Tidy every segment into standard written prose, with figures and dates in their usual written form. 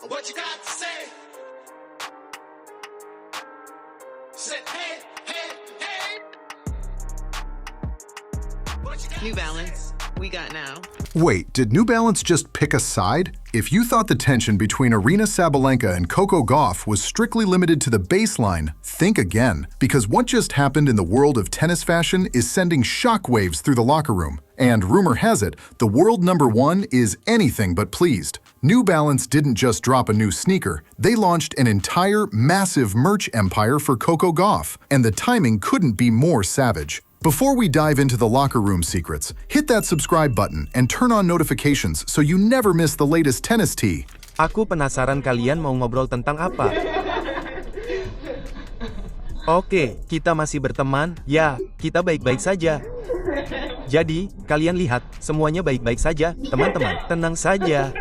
What you got to say? Say hey, hey, hey. New Balance, we got now. Wait, did New Balance just pick a side? If you thought the tension between Aryna Sabalenka and Coco Gauff was strictly limited to the baseline, think again. Because what just happened in the world of tennis fashion is sending shockwaves through the locker room. And rumor has it, the world #1 is anything but pleased. New Balance didn't just drop a new sneaker, they launched an entire massive merch empire for Coco Gauff, and the timing couldn't be more savage. Before we dive into the locker room secrets, hit that subscribe button and turn on notifications so you never miss the latest tennis tea. Aku penasaran kalian mau ngobrol tentang apa? Oke, kita masih berteman. Ya, kita baik-baik saja. Jadi, kalian lihat, semuanya baik-baik saja. Teman-teman, tenang saja.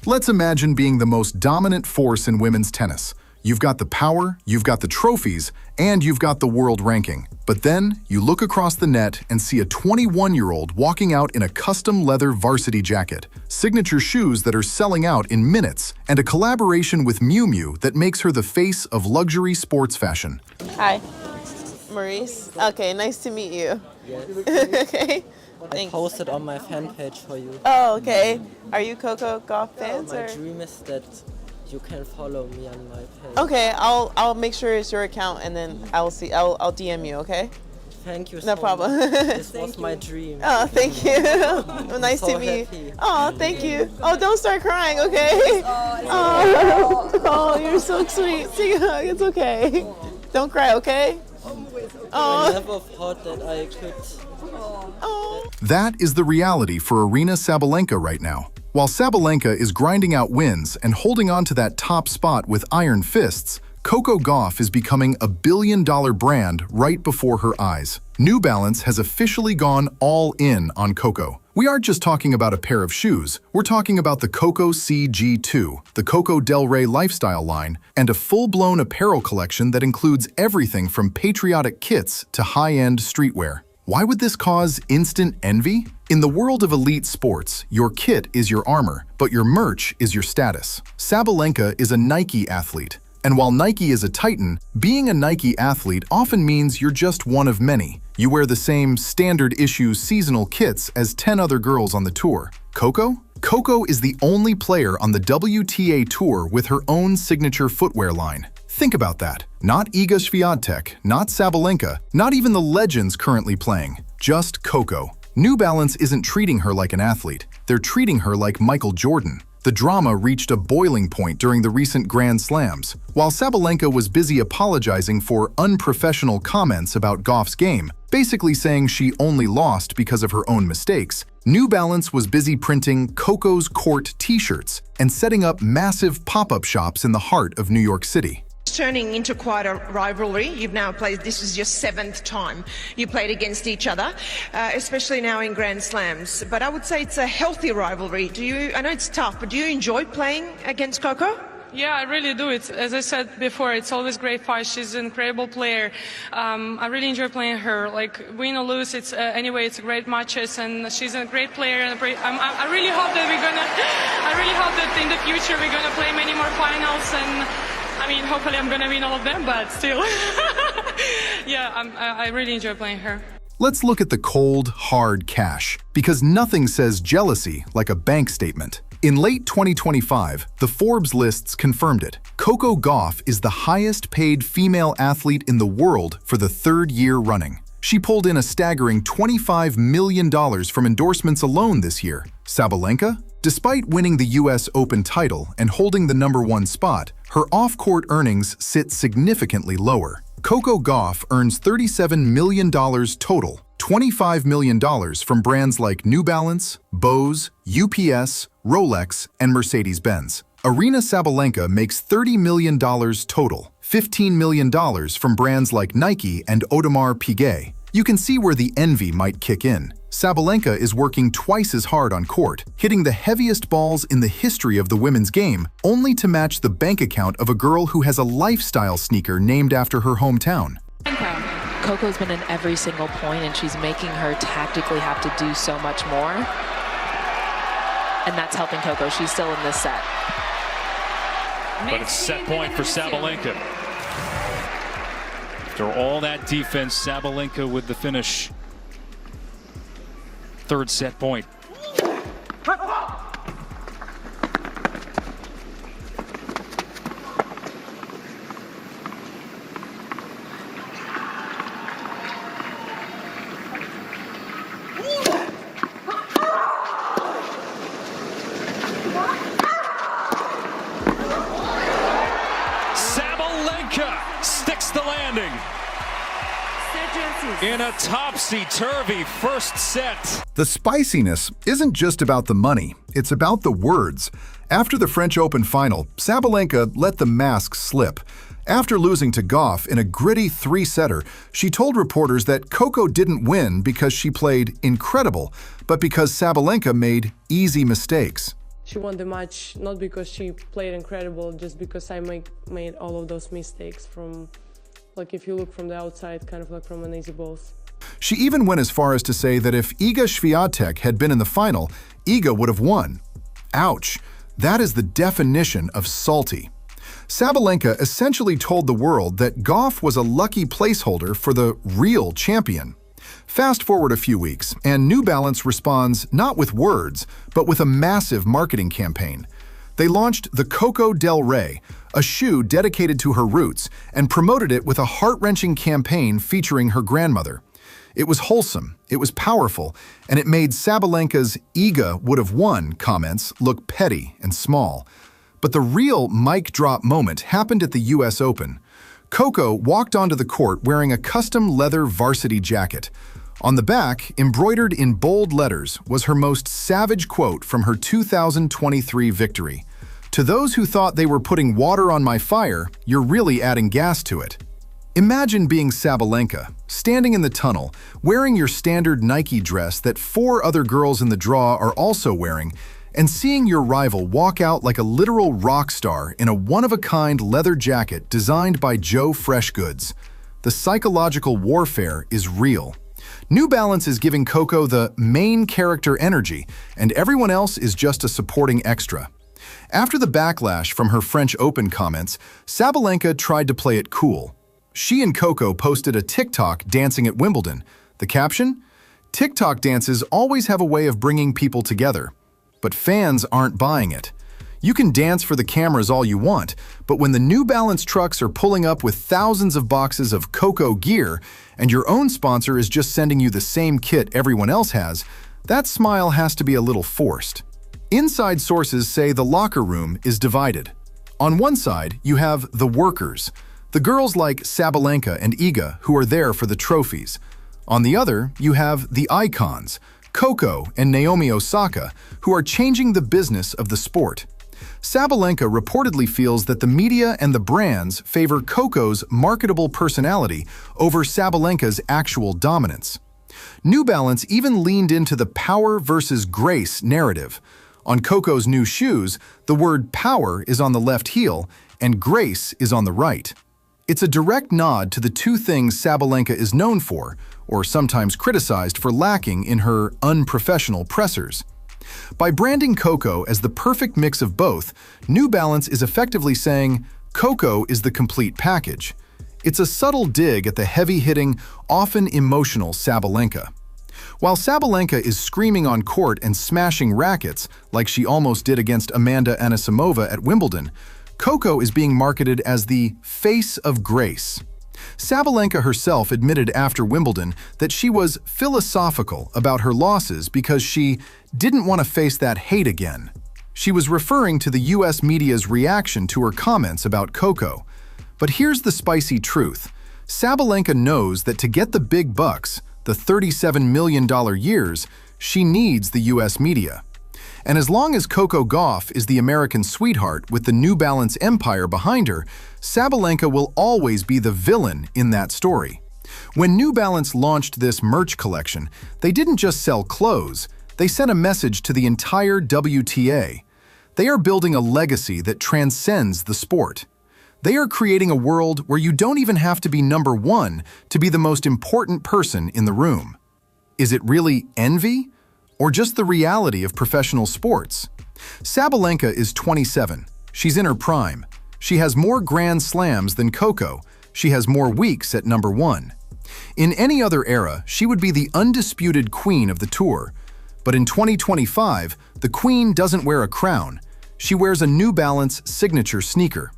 Let's imagine being the most dominant force in women's tennis. You've got the power, you've got the trophies, and you've got the world ranking. But then, you look across the net and see a 21-year-old walking out in a custom leather varsity jacket, signature shoes that are selling out in minutes, and a collaboration with Miu Miu that makes her the face of luxury sports fashion. Hi, Maurice. Okay, nice to meet you. Yes. Okay. I posted on my fan page for you. Oh, okay. Are you Coco Gauff fans? My Or? dream is that you can follow me on my page. Okay, I'll make sure it's your account and then I'll DM you. Okay. Thank you. No so problem. much. This was my dream. Oh, thank you. Well, nice So to meet happy. you. Oh, thank you. Oh, don't start crying, okay? Oh, you're so sweet. It's okay. Don't cry, okay? I never thought that I could. Oh. That is the reality for Aryna Sabalenka right now. While Sabalenka is grinding out wins and holding on to that top spot with iron fists, Coco Gauff is becoming a billion-dollar brand right before her eyes. New Balance has officially gone all in on Coco. We aren't just talking about a pair of shoes, we're talking about the Coco CG2, the Coco Del Rey lifestyle line, and a full-blown apparel collection that includes everything from patriotic kits to high-end streetwear. Why would this cause instant envy? In the world of elite sports, your kit is your armor, but your merch is your status. Sabalenka is a Nike athlete. And while Nike is a titan, being a Nike athlete often means you're just one of many. You wear the same standard issue seasonal kits as 10 other girls on the tour. Coco? Coco is the only player on the WTA tour with her own signature footwear line. Think about that. Not Iga Świątek, not Sabalenka, not even the legends currently playing. Just Coco. New Balance isn't treating her like an athlete. They're treating her like Michael Jordan. The drama reached a boiling point during the recent Grand Slams. While Sabalenka was busy apologizing for unprofessional comments about Gauff's game, basically saying she only lost because of her own mistakes, New Balance was busy printing Coco's Court t-shirts and setting up massive pop-up shops in the heart of New York City. Turning into quite a rivalry. You've now played, this is your 7th time you played against each other, especially now in Grand Slams. But I would say it's a healthy rivalry. I know it's tough, but do you enjoy playing against Coco? Yeah, I really do. It's, as I said before, it's always great fight. She's an incredible player. I really enjoy playing her. Like, win or lose, it's anyway, it's great matches, and she's a great player. And I really hope that I really hope that in the future we're gonna play many more finals. And I mean, hopefully I'm gonna win all of them, but still, yeah, I really enjoy playing her. Let's look at the cold, hard cash, because nothing says jealousy like a bank statement. In late 2025, the Forbes lists confirmed it. Coco Gauff is the highest-paid female athlete in the world for the 3rd year running. She pulled in a staggering $25 million from endorsements alone this year. Sabalenka? Despite winning the US Open title and holding the #1 spot, her off-court earnings sit significantly lower. Coco Gauff earns $37 million total, $25 million from brands like New Balance, Bose, UPS, Rolex, and Mercedes-Benz. Aryna Sabalenka makes $30 million total, $15 million from brands like Nike and Audemars Piguet. You can see where the envy might kick in. Sabalenka is working twice as hard on court, hitting the heaviest balls in the history of the women's game, only to match the bank account of a girl who has a lifestyle sneaker named after her hometown. Coco's been in every single point, and she's making her tactically have to do so much more. And that's helping Coco. She's still in this set. But it's set point for Sabalenka. After all that defense, Sabalenka with the finish. Third set point. Sabalenka sticks the landing in a topsy-turvy first set. The spiciness isn't just about the money, it's about the words. After the French Open final, Sabalenka let the mask slip. After losing to Gauff in a gritty three-setter, she told reporters that Coco didn't win because she played incredible, but because Sabalenka made easy mistakes. She won the match not because she played incredible, just because I made all of those mistakes from, like, if you look from the outside, kind of like from an easy balls. She even went as far as to say that if Iga Świątek had been in the final, Iga would have won. Ouch. That is the definition of salty. Sabalenka essentially told the world that Gauff was a lucky placeholder for the real champion. Fast forward a few weeks, and New Balance responds not with words, but with a massive marketing campaign. They launched the Coco del Rey, a shoe dedicated to her roots, and promoted it with a heart-wrenching campaign featuring her grandmother. It was wholesome, it was powerful, and it made Sabalenka's "Iga would have won" comments look petty and small. But the real mic drop moment happened at the US Open. Coco walked onto the court wearing a custom leather varsity jacket. On the back, embroidered in bold letters, was her most savage quote from her 2023 victory. "To those who thought they were putting water on my fire, you're really adding gas to it." Imagine being Sabalenka, standing in the tunnel, wearing your standard Nike dress that 4 other girls in the draw are also wearing, and seeing your rival walk out like a literal rock star in a one-of-a-kind leather jacket designed by Joe Freshgoods. The psychological warfare is real. New Balance is giving Coco the main character energy, and everyone else is just a supporting extra. After the backlash from her French Open comments, Sabalenka tried to play it cool. She and Coco posted a TikTok dancing at Wimbledon. The caption? "TikTok dances always have a way of bringing people together. But fans aren't buying it. You can dance for the cameras all you want, but when the New Balance trucks are pulling up with thousands of boxes of Coco gear and your own sponsor is just sending you the same kit everyone else has, that smile has to be a little forced." Inside sources say the locker room is divided. On one side, you have the workers, the girls like Sabalenka and Iga who are there for the trophies. On the other, you have the icons, Coco and Naomi Osaka, who are changing the business of the sport. Sabalenka reportedly feels that the media and the brands favor Coco's marketable personality over Sabalenka's actual dominance. New Balance even leaned into the power versus grace narrative. On Coco's new shoes, the word power is on the left heel and grace is on the right. It's a direct nod to the two things Sabalenka is known for, or sometimes criticized for lacking in her unprofessional pressers. By branding Coco as the perfect mix of both, New Balance is effectively saying, Coco is the complete package. It's a subtle dig at the heavy-hitting, often emotional Sabalenka. While Sabalenka is screaming on court and smashing rackets, like she almost did against Amanda Anisimova at Wimbledon, Coco is being marketed as the face of grace. Sabalenka herself admitted after Wimbledon that she was philosophical about her losses because she didn't want to face that hate again. She was referring to the US media's reaction to her comments about Coco. But here's the spicy truth. Sabalenka knows that to get the big bucks, the $37 million years, she needs the US media. And as long as Coco Gauff is the American sweetheart with the New Balance empire behind her, Sabalenka will always be the villain in that story. When New Balance launched this merch collection, they didn't just sell clothes, they sent a message to the entire WTA. They are building a legacy that transcends the sport. They are creating a world where you don't even have to be number one to be the most important person in the room. Is it really envy? Or just the reality of professional sports? Sabalenka is 27. She's in her prime. She has more Grand Slams than Coco. She has more weeks at number 1. In any other era, she would be the undisputed queen of the tour. But in 2025, the queen doesn't wear a crown. She wears a New Balance signature sneaker.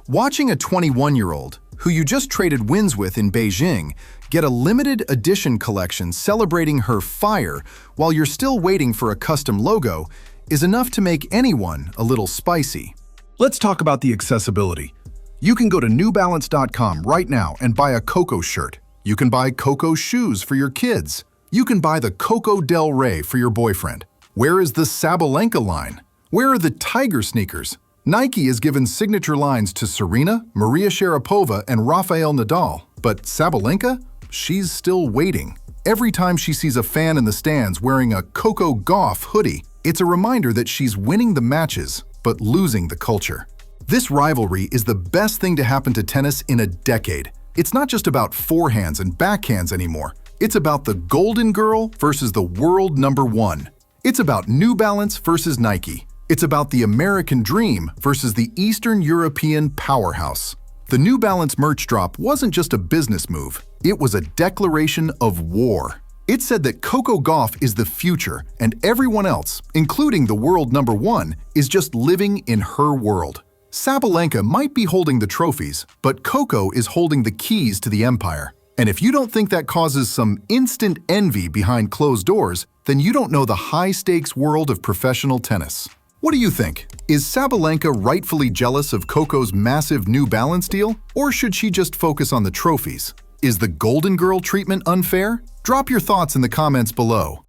Watching a 21-year-old, who you just traded wins with in Beijing, get a limited edition collection celebrating her fire while you're still waiting for a custom logo is enough to make anyone a little spicy. Let's talk about the accessibility. You can go to newbalance.com right now and buy a Coco shirt. You can buy Coco shoes for your kids. You can buy the Coco Del Rey for your boyfriend. Where is the Sabalenka line? Where are the Tiger sneakers? Nike has given signature lines to Serena, Maria Sharapova, and Rafael Nadal. But Sabalenka? She's still waiting. Every time she sees a fan in the stands wearing a Coco Gauff hoodie, it's a reminder that she's winning the matches, but losing the culture. This rivalry is the best thing to happen to tennis in a decade. It's not just about forehands and backhands anymore. It's about the Golden Girl versus the world number 1. It's about New Balance versus Nike. It's about the American dream versus the Eastern European powerhouse. The New Balance merch drop wasn't just a business move. It was a declaration of war. It said that Coco Gauff is the future, and everyone else, including the world number 1, is just living in her world. Sabalenka might be holding the trophies, but Coco is holding the keys to the empire. And if you don't think that causes some instant envy behind closed doors, then you don't know the high-stakes world of professional tennis. What do you think? Is Sabalenka rightfully jealous of Coco's massive New Balance deal? Or should she just focus on the trophies? Is the Golden Girl treatment unfair? Drop your thoughts in the comments below.